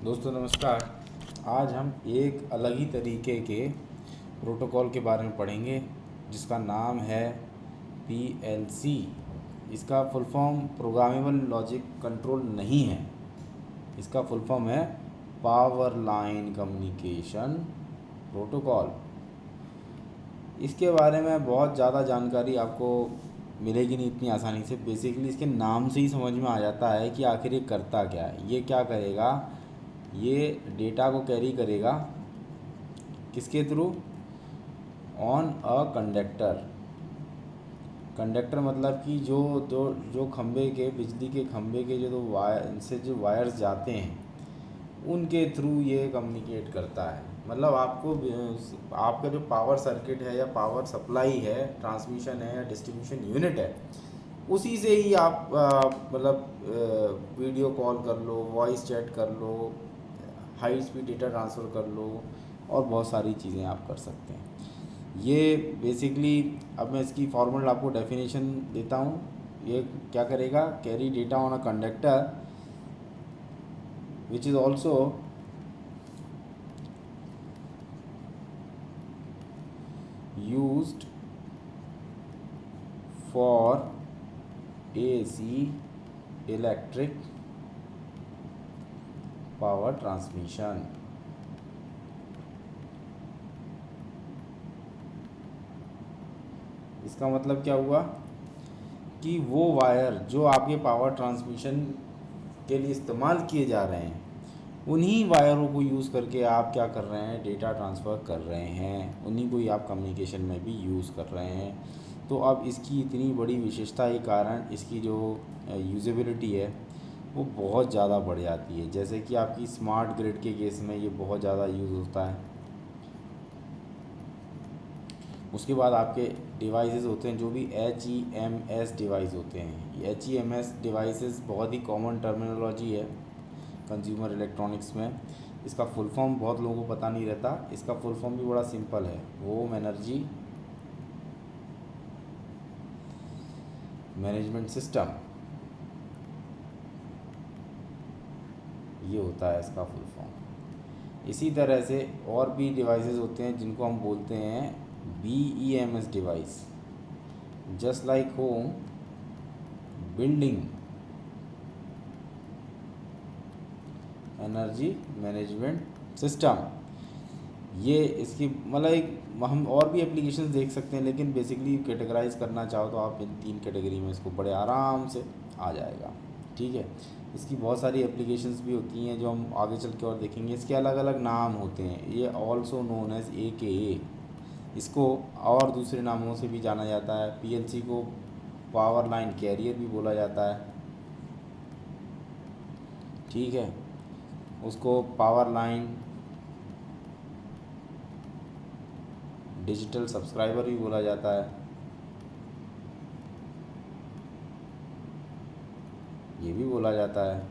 दोस्तों नमस्कार। आज हम एक अलग ही तरीके के प्रोटोकॉल के बारे में पढ़ेंगे जिसका नाम है PLC। इसका full form programmable logic control नहीं है, इसका फुल फॉर्म है पावर लाइन कम्युनिकेशन प्रोटोकॉल। इसके बारे में बहुत ज़्यादा जानकारी आपको मिलेगी नहीं इतनी आसानी से। बेसिकली इसके नाम से ही समझ में आ जाता है कि आखिर ये करता क्या है। ये क्या करेगा, ये डेटा को कैरी करेगा किसके through, on a conductor. Conductor मतलब कि जो जो जो खंबे के, बिजली के खंबे के जो वायर से जो वायर्स जाते हैं उनके थ्रू ये कम्युनिकेट करता है। मतलब आपको आपका जो पावर सर्किट है या पावर सप्लाई है, ट्रांसमिशन है या डिस्ट्रीब्यूशन यूनिट है, उसी से ही आप मतलब वीडियो कॉल कर लो, वॉइस चैट कर लो, हाई स्पीड डेटा ट्रांसफ़र कर लो और बहुत सारी चीज़ें आप कर सकते हैं। ये बेसिकली, अब मैं इसकी फॉर्मल आपको डेफिनेशन देता हूँ। ये क्या करेगा, carry data on a conductor which is also used for AC electric power transmission। इसका मतलब क्या हुआ कि वो वायर जो आपके पावर ट्रांसमिशन के लिए इस्तेमाल किए जा रहे हैं, उन्हीं वायरों को यूज़ करके आप क्या कर रहे हैं, डेटा ट्रांसफ़र कर रहे हैं, उन्हीं को ही आप कम्युनिकेशन में भी यूज़ कर रहे हैं। तो अब इसकी इतनी बड़ी विशेषता के कारण इसकी जो यूज़ेबिलिटी है वो बहुत ज़्यादा बढ़ जाती है। जैसे कि आपकी स्मार्ट ग्रिड के केस में ये बहुत ज़्यादा यूज़ होता है। उसके बाद आपके डिवाइसेस होते हैं जो भी HEMS डिवाइस होते हैं। ये HEMS डिवाइसेस बहुत ही कॉमन टर्मिनोलॉजी है कंज्यूमर इलेक्ट्रॉनिक्स में। इसका फुल फॉर्म बहुत लोगों को पता नहीं रहता। इसका फुल फॉर्म भी बड़ा सिंपल है, होम एनर्जी मैनेजमेंट सिस्टम, ये होता है इसका फुल फॉर्म। इसी तरह से और भी डिवाइसेस होते हैं जिनको हम बोलते हैं BEMS device, just like home, building energy management system. ये इसकी मतलब एक हम और भी एप्लीकेशंस देख सकते हैं, लेकिन बेसिकली कैटेगराइज करना चाहो तो आप इन 3 कैटेगरी में इसको बड़े आराम से आ जाएगा। ठीक है, इसकी बहुत सारी एप्लीकेशंस भी होती हैं जो हम आगे चल के और देखेंगे। इसके अलग अलग नाम होते हैं। ये ऑल्सो नोन एज AKA, इसको और दूसरे नामों से भी जाना जाता है। PLC को पावर लाइन कैरियर भी बोला जाता है। ठीक है, उसको पावर लाइन डिजिटल सब्सक्राइबर भी बोला जाता है। ये भी बोला जाता है,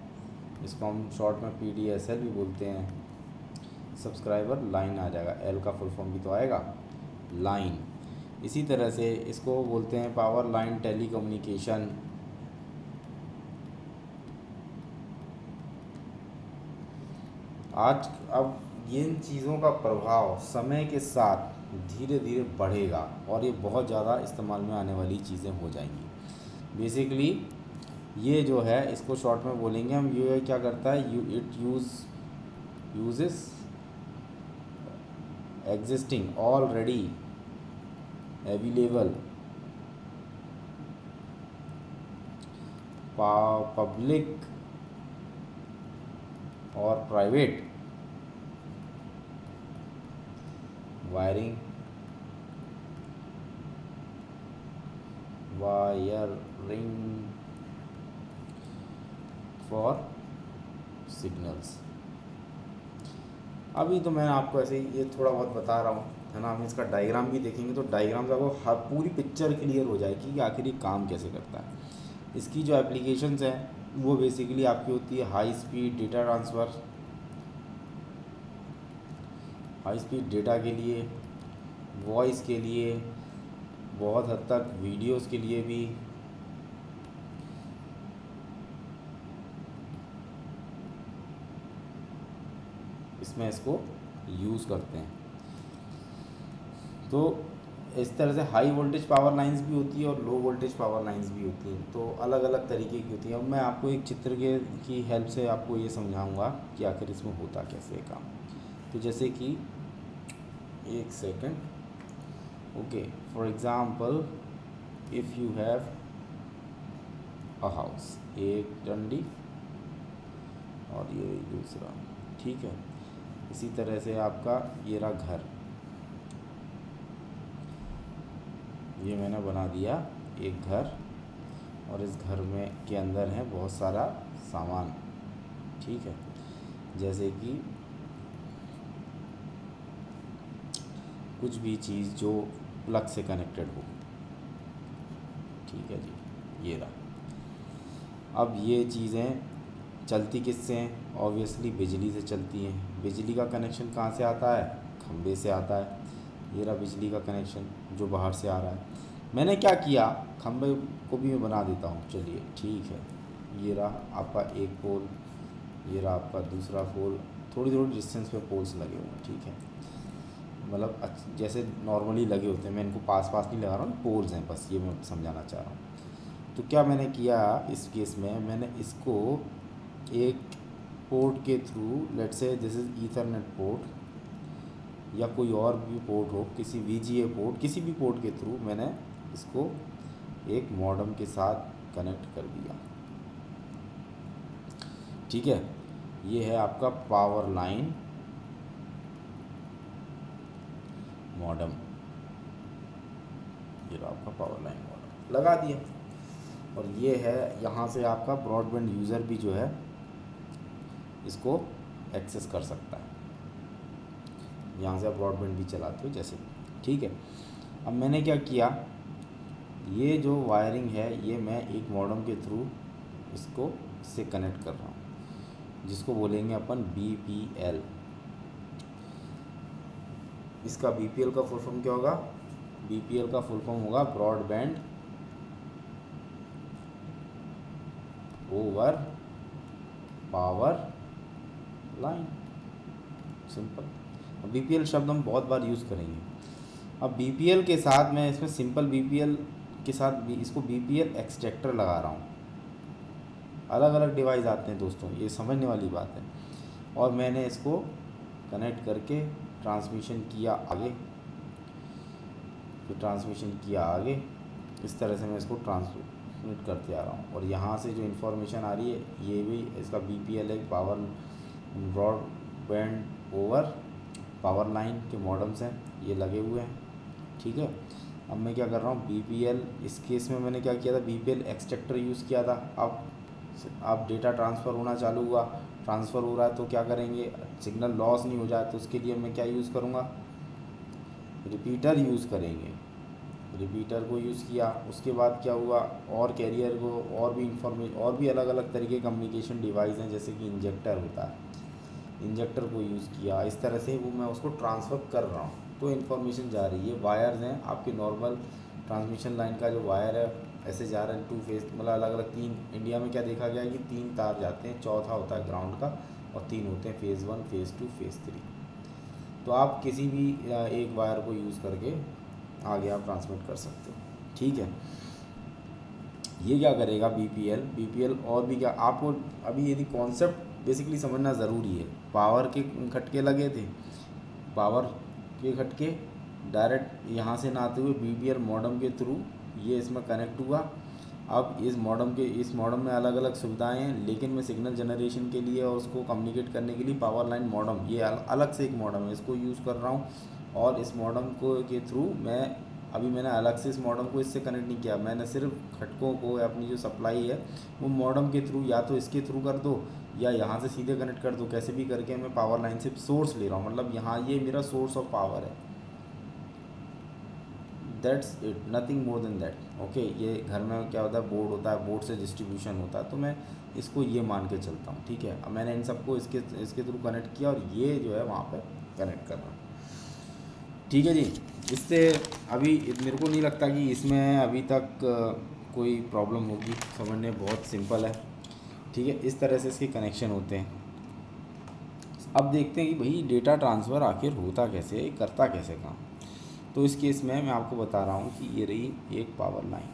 इसको हम शॉर्ट में PDSL भी बोलते हैं। सब्सक्राइबर लाइन आ जाएगा, L का फुल फॉर्म भी तो आएगा, लाइन। इसी तरह से इसको बोलते हैं पावर लाइन टेली कम्युनिकेशन। आज अब इन चीज़ों का प्रभाव समय के साथ धीरे धीरे बढ़ेगा और ये बहुत ज़्यादा इस्तेमाल में आने वाली चीज़ें हो जाएंगी। बेसिकली ये जो है इसको शॉर्ट में बोलेंगे हम, ये क्या करता है, uses existing already available public और private wiring wiring for signals. अभी तो मैं आपको ऐसे ही ये थोड़ा बहुत बता रहा हूँ, है ना। हम इसका डायग्राम भी देखेंगे तो डायग्राम से आपको हर पूरी पिक्चर क्लियर हो जाएगी कि आखिर ये काम कैसे करता है। इसकी जो एप्लीकेशंस हैं वो बेसिकली आपकी होती है high speed data transfer, high speed data के लिए, वॉइस के लिए, बहुत हद तक वीडियोस के लिए भी, इसमें इसको यूज़ करते हैं। तो इस तरह से हाई वोल्टेज पावर लाइंस भी होती है और लो वोल्टेज पावर लाइंस भी होती हैं, तो अलग अलग तरीके की होती है। अब मैं आपको एक चित्र की हेल्प से आपको ये समझाऊंगा कि आखिर इसमें होता कैसे है काम। तो जैसे कि एक second, okay, for example if you have a house, एक डंडी और ये दूसरा, ठीक है। इसी तरह से आपका ये रहा घर, ये मैंने बना दिया एक घर, और इस घर में के अंदर है बहुत सारा सामान, ठीक है। जैसे कि कुछ भी चीज़ जो प्लग से कनेक्टेड हो, ठीक है जी, ये रहा। अब ये चीज़ें चलती किससे हैं? ऑब्वियसली बिजली से चलती हैं। बिजली का कनेक्शन कहाँ से आता है? खंबे से आता है। ये रहा बिजली का कनेक्शन जो बाहर से आ रहा है। मैंने क्या किया, खंबे को भी मैं बना देता हूँ, चलिए ठीक है। ये रहा आपका एक पोल, ये रहा आपका दूसरा पोल, थोड़ी थोड़ी डिस्टेंस पे पोल्स लगे हुए हैं, ठीक है। मतलब जैसे नॉर्मली लगे होते हैं, मैं इनको पास पास नहीं लगा रहा हूँ, पोल्स हैं बस, ये मैं समझाना चाह रहा हूँ। तो क्या मैंने किया इस केस में, मैंने इसको एक पोर्ट के through, let's say this is Ethernet port या कोई और भी पोर्ट हो, किसी VGA पोर्ट, किसी भी पोर्ट के थ्रू मैंने इसको एक मॉडेम के साथ कनेक्ट कर दिया, ठीक है। ये है आपका पावर लाइन मॉडेम, ये रहा आपका पावर लाइन मॉडेम लगा दिया। और ये है यहाँ से आपका ब्रॉडबैंड यूज़र भी जो है इसको एक्सेस कर सकता है, यहाँ से आप ब्रॉडबैंड भी चलाते हो जैसे, ठीक है। अब मैंने क्या किया, ये जो वायरिंग है ये मैं एक मॉडेम के थ्रू इसको इससे कनेक्ट कर रहा हूँ, जिसको बोलेंगे अपन BPL। इसका BPL का फुल फॉर्म क्या होगा? BPL का फुल फॉर्म होगा broadband over power line, simple. अब BPL शब्द हम बहुत बार यूज़ करेंगे। अब BPL के साथ मैं इसमें सिंपल BPL के साथ इसको BPL एक्सट्रैक्टर लगा रहा हूँ। अलग अलग डिवाइस आते हैं दोस्तों, ये समझने वाली बात है। और मैंने इसको कनेक्ट करके ट्रांसमिशन किया आगे, फिर ट्रांसमिशन किया आगे, इस तरह से मैं इसको ट्रांसमिट करते आ रहा हूँ। और यहाँ से जो इन्फॉर्मेशन आ रही है ये भी इसका BPL है, power broadband over power line के मॉडेम्स हैं, ये लगे हुए हैं, ठीक है। अब मैं क्या कर रहा हूँ, BPL, इस केस में मैंने क्या किया था, BPL एक्सट्रैक्टर यूज़ किया था। अब डेटा ट्रांसफ़र होना चालू हुआ, ट्रांसफ़र हो रहा है तो क्या करेंगे, सिग्नल लॉस नहीं हो जाए तो उसके लिए मैं क्या यूज़ करूँगा, रिपीटर यूज़ करेंगे। रिपीटर को यूज़ किया, उसके बाद क्या हुआ, और कैरियर को और भी और भी अलग अलग तरीके कम्युनिकेशन डिवाइस हैं, जैसे कि इंजेक्टर होता है, इंजेक्टर को यूज़ किया। इस तरह से वो मैं उसको ट्रांसफ़र कर रहा हूँ, तो इन्फॉर्मेशन जा रही है। वायर्स हैं आपके नॉर्मल ट्रांसमिशन लाइन का जो वायर है ऐसे जा रहा है 2 फेज, मतलब अलग अलग 3, इंडिया में क्या देखा गया है कि 3 तार जाते हैं, चौथा होता है ग्राउंड का, और 3 होते हैं फेज़ 1, फेज़ 2, फेज़ 3। तो आप किसी भी एक वायर को यूज़ करके आगे आप ट्रांसमिट कर सकते हो, ठीक है। ये क्या करेगा BPL और भी क्या, आपको अभी यदि कॉन्सेप्ट बेसिकली समझना ज़रूरी है। पावर के खटके लगे थे, पावर के खटके डायरेक्ट यहाँ से ना आते हुए BPL मॉडेम के थ्रू ये इसमें कनेक्ट हुआ। अब इस मॉडेम में अलग अलग सुविधाएं हैं, लेकिन मैं सिग्नल जनरेशन के लिए और उसको कम्युनिकेट करने के लिए पावर लाइन मॉडेम, ये अलग से एक मॉडेम है, इसको यूज़ कर रहा हूँ। और इस मॉडेम को के थ्रू मैंने अलग से इस मॉडेम को इससे कनेक्ट नहीं किया, मैंने सिर्फ खटकों को अपनी जो सप्लाई है वो मॉडेम के थ्रू, या तो इसके थ्रू कर दो या यहाँ से सीधे कनेक्ट कर दो, कैसे भी करके मैं पावर लाइन से सोर्स ले रहा हूँ, मतलब यहाँ ये मेरा सोर्स ऑफ पावर है। That's it, nothing more than that, okay. ये घर में क्या होता है, बोर्ड होता है, बोर्ड से डिस्ट्रीब्यूशन होता है, तो मैं इसको ये मान के चलता हूँ, ठीक है। अब मैंने इन सबको इसके थ्रू कनेक्ट किया और ये जो है वहाँ पर कनेक्ट कर रहा हूँ, ठीक है जी। इससे अभी मेरे को नहीं लगता कि इसमें अभी तक कोई प्रॉब्लम होगी, समझने बहुत सिंपल है, ठीक है। इस तरह से इसके कनेक्शन होते हैं, अब देखते हैं कि भाई डेटा ट्रांसफ़र आखिर होता कैसे है, करता कैसे काम। तो इस केस में मैं आपको बता रहा हूँ कि ये रही एक पावर लाइन,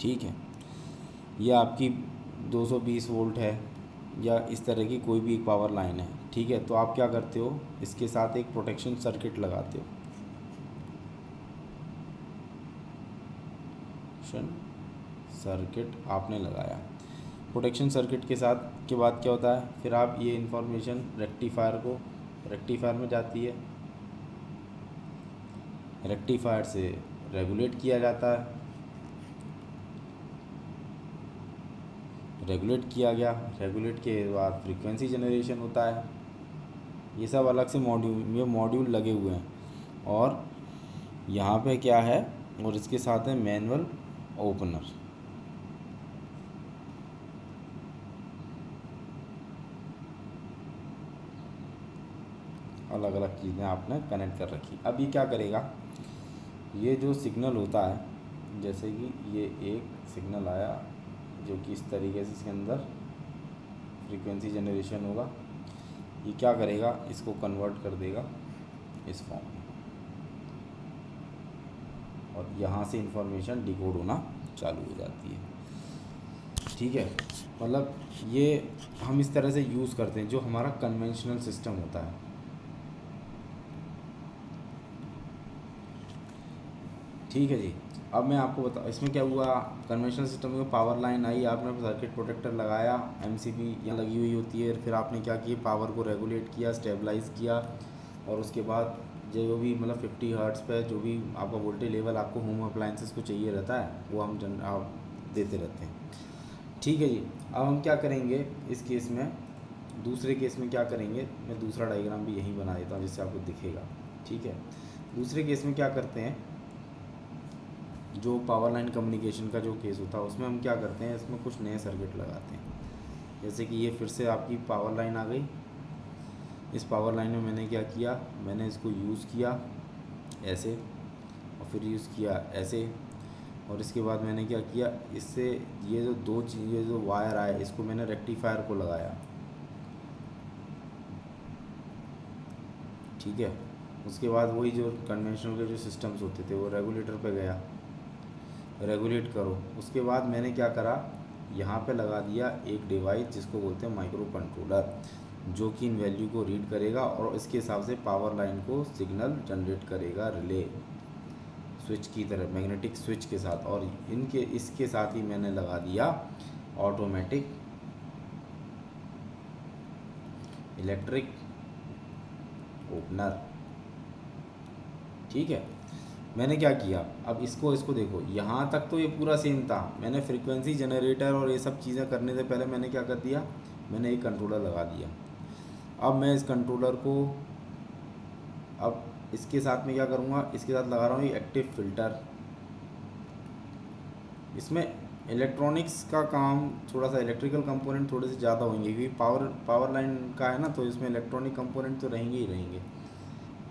ठीक है। ये आपकी 220 वोल्ट है या इस तरह की कोई भी एक पावर लाइन है, ठीक है। तो आप क्या करते हो, इसके साथ एक प्रोटेक्शन सर्किट लगाते हो। प्रोटेक्शन सर्किट आपने लगाया, प्रोटेक्शन सर्किट के साथ के बाद क्या होता है, फिर आप ये इंफॉर्मेशन रेक्टिफायर में जाती है, रेक्टिफायर से रेगुलेट किया जाता है, रेगुलेट किया गया, रेगुलेट के बाद फ्रीक्वेंसी जनरेशन होता है। ये सब अलग से मॉड्यूल लगे हुए हैं। और यहाँ पे क्या है, और इसके साथ है मैनुअल ओपनर। अलग अलग चीज़ें आपने कनेक्ट कर रखी। अब ये क्या करेगा, ये जो सिग्नल होता है, जैसे कि ये एक सिग्नल आया जो कि इस तरीके से इसके अंदर फ्रीक्वेंसी जनरेशन होगा, ये क्या करेगा, इसको कन्वर्ट कर देगा इस फॉर्म में, और यहाँ से इंफॉर्मेशन डिकोड होना चालू हो जाती है, ठीक है। मतलब ये हम इस तरह से यूज़ करते हैं, जो हमारा कन्वेंशनल सिस्टम होता है, ठीक है जी। अब मैं आपको बता, इसमें क्या हुआ, कन्वेंशनल सिस्टम में पावर लाइन आई, आपने सर्किट प्रोटेक्टर लगाया, एमसीबी यहाँ लगी हुई होती है, फिर आपने क्या किया, पावर को रेगुलेट किया, स्टेबलाइज किया, और उसके बाद जो भी मतलब 50 हर्ट्ज़ पे जो भी आपका वोल्टेज लेवल आपको होम अप्लाइंसेस को चाहिए रहता है, वो हम आप देते रहते हैं, ठीक है जी। अब हम क्या करेंगे इस केस में, दूसरे केस में क्या करेंगे, मैं दूसरा डायग्राम भी यहीं बना देता हूँ जिससे आपको दिखेगा, ठीक है। दूसरे केस में क्या करते हैं, जो पावर लाइन कम्युनिकेशन का जो केस होता है उसमें हम क्या करते हैं, इसमें कुछ नए सर्किट लगाते हैं। जैसे कि ये फिर से आपकी पावर लाइन आ गई, इस पावर लाइन में मैंने क्या किया, मैंने इसको यूज़ किया ऐसे, और फिर यूज़ किया ऐसे, और इसके बाद मैंने क्या किया, इससे ये जो दो चीज़ें जो वायर आए, इसको मैंने रेक्टिफायर को लगाया, ठीक है। उसके बाद वही जो कन्वेंशनल के जो सिस्टम्स होते थे वो रेगुलेटर पे गया, रेगुलेट करो। उसके बाद मैंने क्या करा, यहाँ पे लगा दिया एक डिवाइस जिसको बोलते हैं माइक्रो कंट्रोलर, जो कि इन वैल्यू को रीड करेगा और इसके हिसाब से पावर लाइन को सिग्नल जनरेट करेगा, रिले स्विच की तरह, मैग्नेटिक स्विच के साथ। और इसके साथ ही मैंने लगा दिया ऑटोमेटिक इलेक्ट्रिक ओपनर, ठीक है। मैंने क्या किया, अब इसको देखो, यहाँ तक तो ये पूरा सेम था। मैंने फ्रीक्वेंसी जनरेटर और ये सब चीज़ें करने से पहले मैंने क्या कर दिया, मैंने एक कंट्रोलर लगा दिया। अब मैं इस कंट्रोलर को, अब इसके साथ में क्या करूँगा, इसके साथ लगा रहा हूँ ये एक्टिव फ़िल्टर। इसमें इलेक्ट्रॉनिक्स का काम थोड़ा सा, इलेक्ट्रिकल कंपोनेंट थोड़े से ज़्यादा होंगे, क्योंकि पावर लाइन का है ना, तो इसमें इलेक्ट्रॉनिक कंपोनेंट तो रहेंगे ही रहेंगे।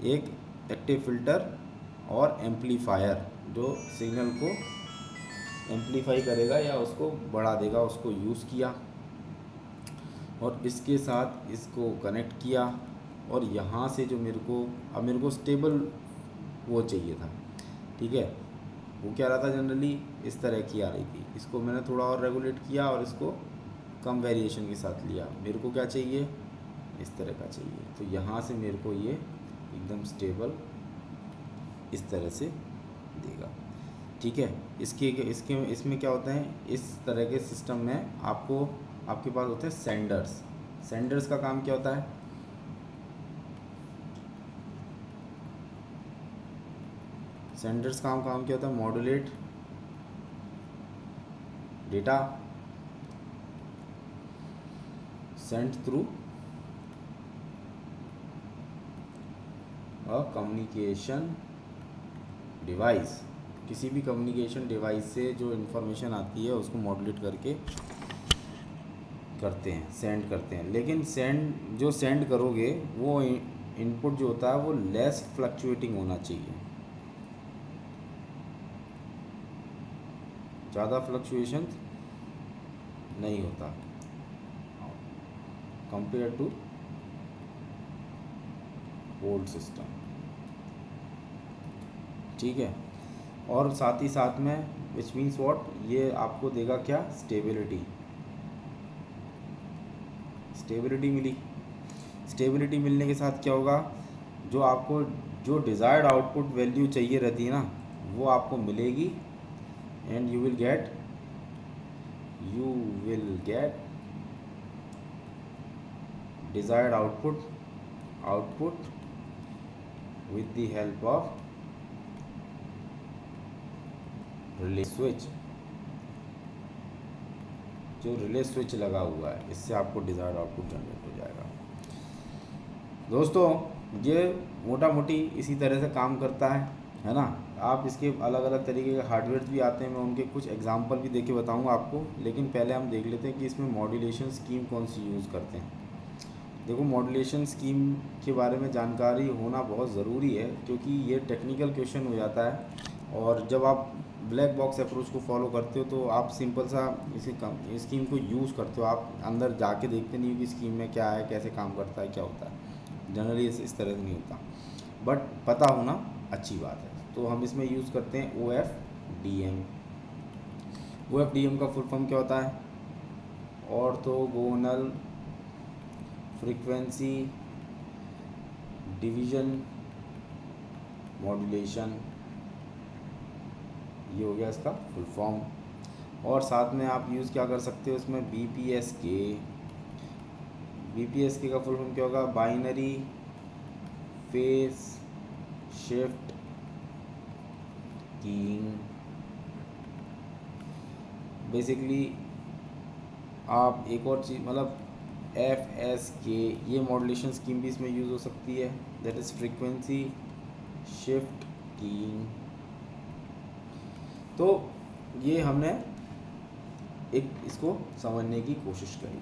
एक एक्टिव फ़िल्टर और एम्पलीफायर जो सिग्नल को एम्पलीफाई करेगा या उसको बढ़ा देगा, उसको यूज़ किया, और इसके साथ इसको कनेक्ट किया। और यहाँ से जो अब मेरे को स्टेबल वो चाहिए था, ठीक है। वो क्या रहा था, जनरली इस तरह की आ रही थी, इसको मैंने थोड़ा और रेगुलेट किया और इसको कम वेरिएशन के साथ लिया। मेरे को क्या चाहिए, इस तरह का चाहिए, तो यहाँ से मेरे को ये एकदम स्टेबल इस तरह से देगा, ठीक है। इसमें क्या होता है, इस तरह के सिस्टम में आपके पास होते हैं सेंडर्स का काम क्या होता है, सेंडर्स का काम क्या होता है, modulate data send through a communication device. किसी भी कम्युनिकेशन डिवाइस से जो इन्फॉर्मेशन आती है उसको मॉड्यूलेट करके करते हैं, सेंड करते हैं। लेकिन सेंड करोगे वो इनपुट जो होता है वो लेस फ्लक्चुएटिंग होना चाहिए, ज़्यादा फ्लक्चुएशन नहीं होता कंपेयर टू होल्ड सिस्टम, ठीक है। और साथ ही साथ में विच मीन्स व्हाट, ये आपको देगा क्या, स्टेबिलिटी, स्टेबिलिटी मिली। स्टेबिलिटी मिलने के साथ क्या होगा, जो आपको जो डिज़ायर्ड आउटपुट वैल्यू चाहिए रहती है ना, वो आपको मिलेगी। And you will get desired output with the help of relay switch. जो रिले स्विच लगा हुआ है, इससे आपको डिज़ायर्ड आउटपुट जनरेट हो जाएगा। दोस्तों ये मोटा मोटी इसी तरह से काम करता है ना। आप इसके अलग अलग तरीके के हार्डवेयर भी आते हैं, मैं उनके कुछ एग्जांपल भी देके बताऊंगा आपको, लेकिन पहले हम देख लेते हैं कि इसमें मॉड्यूलेशन स्कीम कौन सी यूज़ करते हैं। देखो, मॉड्यूलेशन स्कीम के बारे में जानकारी होना बहुत ज़रूरी है, क्योंकि ये टेक्निकल क्वेश्चन हो जाता है। और जब आप ब्लैक बॉक्स अप्रोच को फॉलो करते हो तो आप सिंपल सा इसी स्कीम को यूज़ करते हो, आप अंदर जाके देखते नहीं हो कि स्कीम में क्या है, कैसे काम करता है, क्या होता है। जनरली इस तरह से नहीं होता, बट पता होना अच्छी बात है। तो हम इसमें यूज़ करते हैं OFDM। OFDM का फुल फॉर्म क्या होता है, ऑर्थोगोनल फ्रीक्वेंसी डिवीज़न मॉड्यूलेशन, ये हो गया इसका फुल फॉर्म। और साथ में आप यूज़ क्या कर सकते हो इसमें, BPSK का फुल फॉर्म क्या होगा, binary phase shift keying. Basically आप एक और चीज़ मतलब FSK, ये मॉड्यूलेशन स्कीम भी इसमें यूज़ हो सकती है, that is frequency shift keying. तो ये हमने एक इसको समझने की कोशिश करी।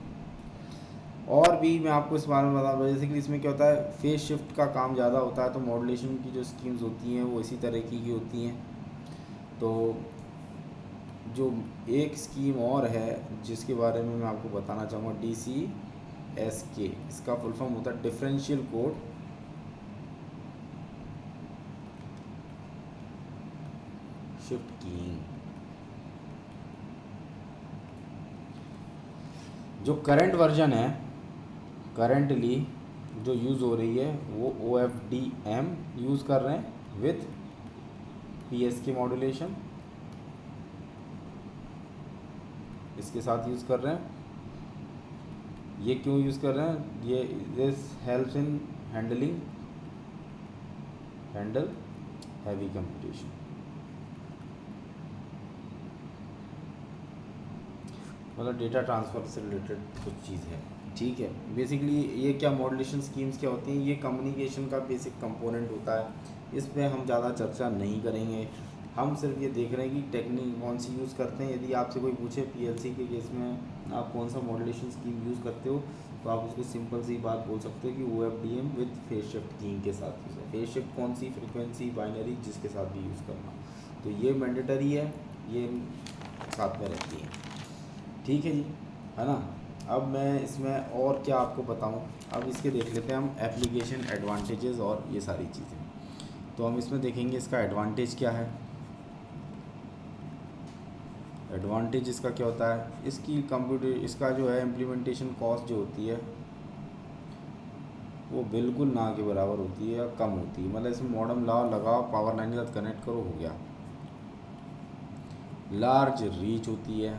और भी मैं आपको इस बारे में बता, बेसिकली इसमें क्या होता है, फेज शिफ्ट का काम ज़्यादा होता है, तो मॉड्यूलेशन की जो स्कीम्स होती हैं वो इसी तरह की होती हैं। तो जो एक स्कीम और है जिसके बारे में मैं आपको बताना चाहूँगा, DCSK, इसका फुल फॉर्म होता है डिफरेंशियल कोड शिफ्ट कीइंग। जो करंट वर्जन है, करंटली जो यूज़ हो रही है, वो OFDM यूज़ कर रहे हैं विथ PSK मॉड्यूलेशन, इसके साथ यूज़ कर रहे हैं। ये क्यों यूज़ कर रहे हैं, ये this helps in handle heavy computation. मतलब डेटा ट्रांसफ़र से रिलेटेड कुछ चीज़ है, ठीक है। बेसिकली ये क्या मॉड्यूलेशन स्कीम्स क्या होती हैं, ये कम्युनिकेशन का बेसिक कंपोनेंट होता है। इस पे हम ज़्यादा चर्चा नहीं करेंगे, हम सिर्फ ये देख रहे हैं कि टेक्निक कौन सी यूज़ करते हैं। यदि आपसे कोई पूछे PLC के केस में आप कौन सा मॉड्यूलेशन स्कीम यूज़ करते हो, तो आप उसको सिंपल सी बात बोल सकते हो कि OFDM with phase shift keying के साथ यूज़ है। फेज शिफ्ट कौन सी, फ्रीक्वेंसी बाइनरी, जिसके साथ भी यूज़ करना, तो ये मैंडेटरी है, ये साथ में रहती है, ठीक है जी, है ना। अब मैं इसमें और क्या आपको बताऊं, अब इसके देख लेते हैं हम एप्लीकेशन एडवांटेजेस और ये सारी चीज़ें। तो हम इसमें देखेंगे इसका एडवांटेज क्या है। एडवांटेज इसका क्या होता है, इसकी कंप्यूटर, इसका जो है इम्प्लीमेंटेशन कॉस्ट जो होती है वो बिल्कुल ना के बराबर होती है या कम होती है। मतलब इसमें मॉडेम लगाओ, पावर लाइन के साथ कनेक्ट करो, हो गया। लार्ज रीच होती है,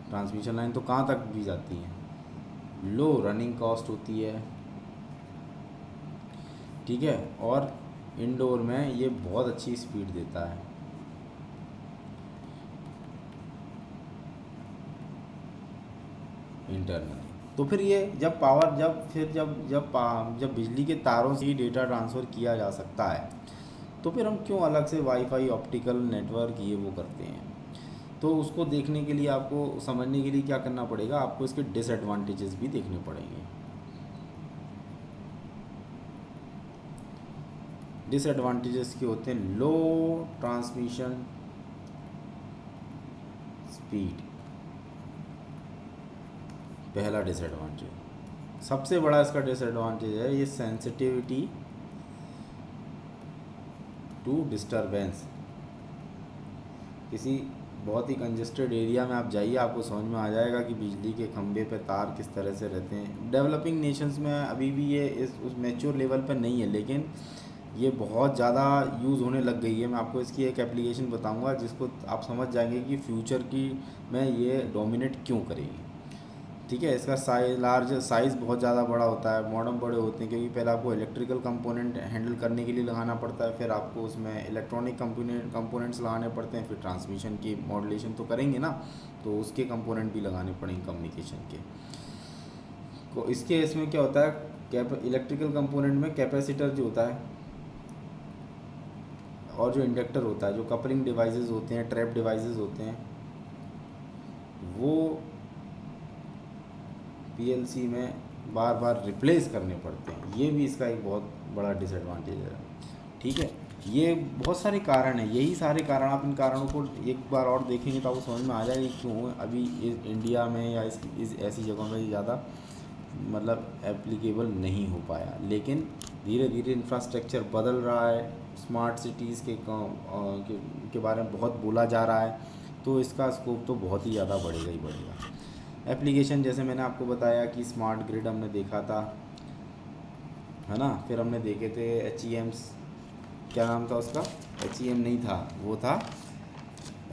ट्रांसमिशन लाइन तो कहाँ तक भी जाती है। लो रनिंग कॉस्ट होती है, ठीक है। और इंडोर में ये बहुत अच्छी स्पीड देता है। इंटरनल तो फिर ये जब पावर जब बिजली के तारों से ही डेटा ट्रांसफ़र किया जा सकता है, तो फिर हम क्यों अलग से वाईफाई ऑप्टिकल नेटवर्क ये वो करते हैं। तो उसको देखने के लिए, आपको समझने के लिए क्या करना पड़ेगा, आपको इसके डिसएडवांटेजेस भी देखने पड़ेंगे। डिसएडवांटेजेस के होते हैं, लो ट्रांसमिशन स्पीड, पहला डिसएडवांटेज। सबसे बड़ा इसका डिसएडवांटेज है ये सेंसिटिविटी टू डिस्टरबेंस। किसी बहुत ही कंजेस्टेड एरिया में आप जाइए, आपको समझ में आ जाएगा कि बिजली के खंभे पे तार किस तरह से रहते हैं। डेवलपिंग नेशंस में अभी भी ये उस मैच्योर लेवल पर नहीं है, लेकिन ये बहुत ज़्यादा यूज़ होने लग गई है। मैं आपको इसकी एक एप्लीकेशन बताऊंगा जिसको आप समझ जाएंगे कि फ्यूचर की में ये डोमिनेट क्यों करेगी। ठीक है, इसका साइज़ बहुत ज़्यादा बड़ा होता है, मॉडम बड़े होते हैं, क्योंकि पहले आपको इलेक्ट्रिकल कंपोनेंट हैंडल करने के लिए लगाना पड़ता है, फिर आपको उसमें इलेक्ट्रॉनिक कंपोनेंट्स लगाने पड़ते हैं, फिर ट्रांसमिशन की मॉड्यूलेशन तो करेंगे ना, तो उसके कंपोनेंट भी लगाने पड़ेंगे कम्युनिकेशन के। तो इसके इसमें क्या होता है, इलेक्ट्रिकल कंपोनेंट में कैपेसिटर जो होता है और जो इंडक्टर होता है, जो कपलिंग डिवाइसेस होते हैं, ट्रैप डिवाइसेस होते हैं, वो पीएलसी में बार बार रिप्लेस करने पड़ते हैं। ये भी इसका एक बहुत बड़ा डिसएडवांटेज है। ठीक है, ये बहुत सारे कारण हैं, यही सारे कारण, आप इन कारणों को एक बार और देखेंगे तो आपको समझ में आ जाएगा क्यों अभी इस इंडिया में या इस ऐसी जगहों में ज़्यादा मतलब एप्लीकेबल नहीं हो पाया। लेकिन धीरे धीरे इंफ्रास्ट्रक्चर बदल रहा है, स्मार्ट सिटीज़ के बारे में बहुत बोला जा रहा है, तो इसका स्कोप तो बहुत ही ज़्यादा बढ़ेगा ही बढ़ेगा। एप्लीकेशन जैसे मैंने आपको बताया कि स्मार्ट ग्रिड हमने देखा था, है ना, फिर हमने देखे थे HEMs, क्या नाम था उसका, HEM नहीं था, वो था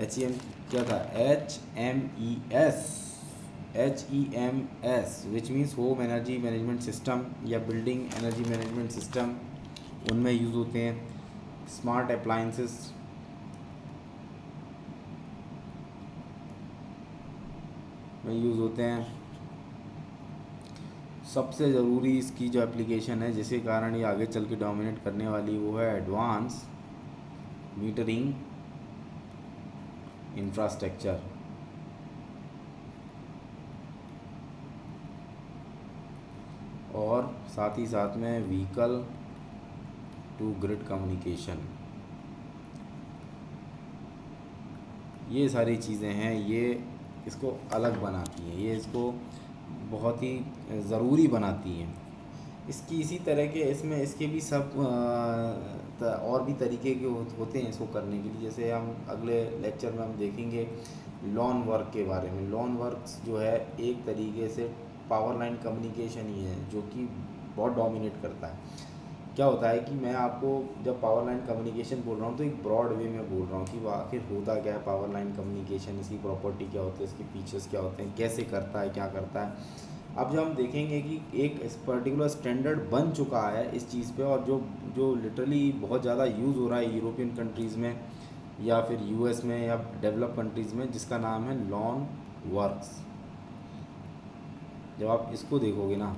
HEM, क्या था, HEMS which means home energy management system या बिल्डिंग एनर्जी मैनेजमेंट सिस्टम, उनमें यूज़ होते हैं। स्मार्ट अप्लायंसेस में यूज़ होते हैं। सबसे ज़रूरी इसकी जो एप्लीकेशन है जिसके कारण ये आगे चल के डोमिनेट करने वाली, वो है एडवांस मीटरिंग इंफ्रास्ट्रक्चर। और साथ ही साथ में व्हीकल टू ग्रिड कम्युनिकेशन, ये सारी चीज़ें हैं, ये इसको अलग बनाती हैं, ये इसको बहुत ही ज़रूरी बनाती हैं। इसकी इसी तरह के इसमें इसके भी सब और भी तरीके के होते हैं इसको करने के लिए। जैसे हम अगले लेक्चर में हम देखेंगे लॉन वर्क के बारे में। लॉन वर्क्स जो है एक तरीके से पावर लाइन कम्युनिकेशन ही है जो कि बहुत डोमिनेट करता है। क्या होता है कि मैं आपको जब पावर लाइन कम्युनिकेशन बोल रहा हूँ तो एक ब्रॉड वे में बोल रहा हूँ कि वो आखिर होता क्या है पावर लाइन कम्युनिकेशन, इसकी प्रॉपर्टी क्या होती है, इसके फीचर्स क्या होते हैं, कैसे करता है, क्या करता है। अब जब हम देखेंगे कि एक पर्टिकुलर स्टैंडर्ड बन चुका है इस चीज़ पे, और जो जो लिटरली बहुत ज़्यादा यूज़ हो रहा है यूरोपियन कंट्रीज़ में या फिर यूएस में या डेवलप कंट्रीज़ में, जिसका नाम है लॉन वर्क्स। जब आप इसको देखोगे ना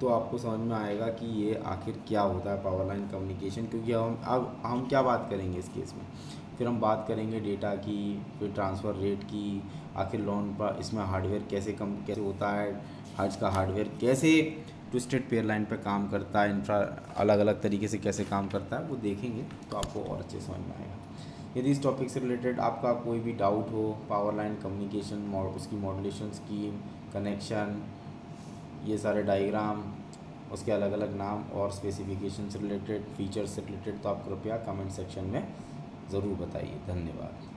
तो आपको समझ में आएगा कि ये आखिर क्या होता है पावर लाइन कम्युनिकेशन। क्योंकि हम क्या बात करेंगे इस केस में, फिर हम बात करेंगे डेटा की, फिर ट्रांसफ़र रेट की, आखिर लॉन पर इसमें हार्डवेयर कैसे होता है, इसका हार्डवेयर कैसे ट्विस्टेड पेयर लाइन पे काम करता है, इंफ्रा अलग अलग तरीके से कैसे काम करता है, वो देखेंगे तो आपको और अच्छे समझ में आएगा। यदि इस टॉपिक से रिलेटेड आपका कोई भी डाउट हो, पावर लाइन कम्युनिकेशन उसकी मॉड्यूलेशन स्कीम, कनेक्शन, ये सारे डायग्राम, उसके अलग अलग नाम और स्पेसिफिकेशन से रिलेटेड, फीचर्स से रिलेटेड, तो आप कृपया कमेंट सेक्शन में ज़रूर बताइए। धन्यवाद।